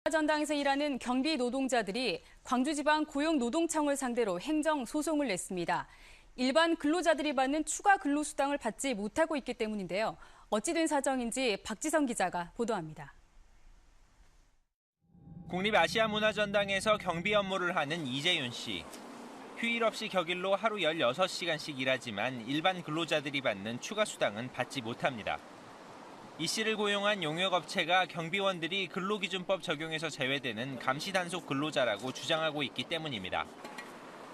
전당에서 일하는 경비 노동자들이 광주지방 고용노동청을 상대로 행정소송을 냈습니다. 일반 근로자들이 받는 추가 근로수당을 받지 못하고 있기 때문인데요. 어찌된 사정인지 박지성 기자가 보도합니다. 국립아시아문화전당에서 경비 업무를 하는 이재윤 씨. 휴일 없이 격일로 하루 16시간씩 일하지만 일반 근로자들이 받는 추가 수당은 받지 못합니다. 이 씨를 고용한 용역업체가 경비원들이 근로기준법 적용에서 제외되는 감시단속 근로자라고 주장하고 있기 때문입니다.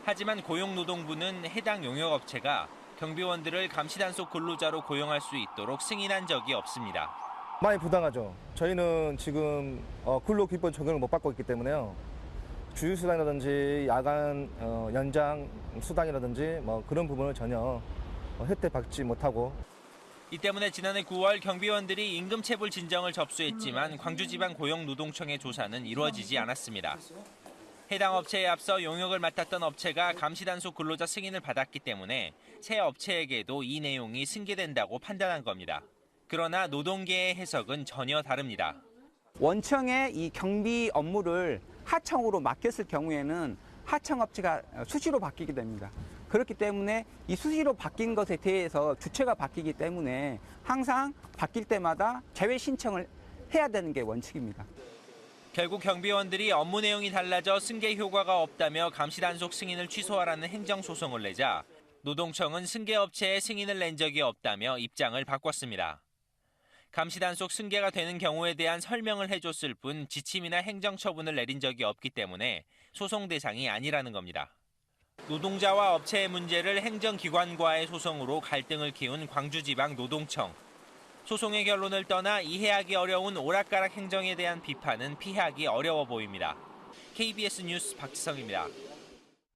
하지만 고용노동부는 해당 용역업체가 경비원들을 감시단속 근로자로 고용할 수 있도록 승인한 적이 없습니다. 많이 부당하죠. 저희는 지금 근로기준법 적용을 못 받고 있기 때문에요. 주휴수당이라든지 야간 연장 수당이라든지 그런 부분을 전혀 혜택 받지 못하고. 이 때문에 지난해 9월 경비원들이 임금체불 진정을 접수했지만 광주지방고용노동청의 조사는 이루어지지 않았습니다. 해당 업체에 앞서 용역을 맡았던 업체가 감시단속 근로자 승인을 받았기 때문에 새 업체에게도 이 내용이 승계된다고 판단한 겁니다. 그러나 노동계의 해석은 전혀 다릅니다. 원청의 이 경비 업무를 하청으로 맡겼을 경우에는 하청업체가 수시로 바뀌게 됩니다. 그렇기 때문에 이 수시로 바뀐 것에 대해서 주체가 바뀌기 때문에 항상 바뀔 때마다 재외 신청을 해야 되는 게 원칙입니다. 결국 경비원들이 업무 내용이 달라져 승계 효과가 없다며 감시단속 승인을 취소하라는 행정소송을 내자 노동청은 승계업체에 승인을 낸 적이 없다며 입장을 바꿨습니다. 감시단속 승계가 되는 경우에 대한 설명을 해줬을 뿐 지침이나 행정처분을 내린 적이 없기 때문에 소송 대상이 아니라는 겁니다. 노동자와 업체의 문제를 행정기관과의 소송으로 갈등을 키운 광주지방노동청. 소송의 결론을 떠나 이해하기 어려운 오락가락 행정에 대한 비판은 피하기 어려워 보입니다. KBS 뉴스 박지성입니다.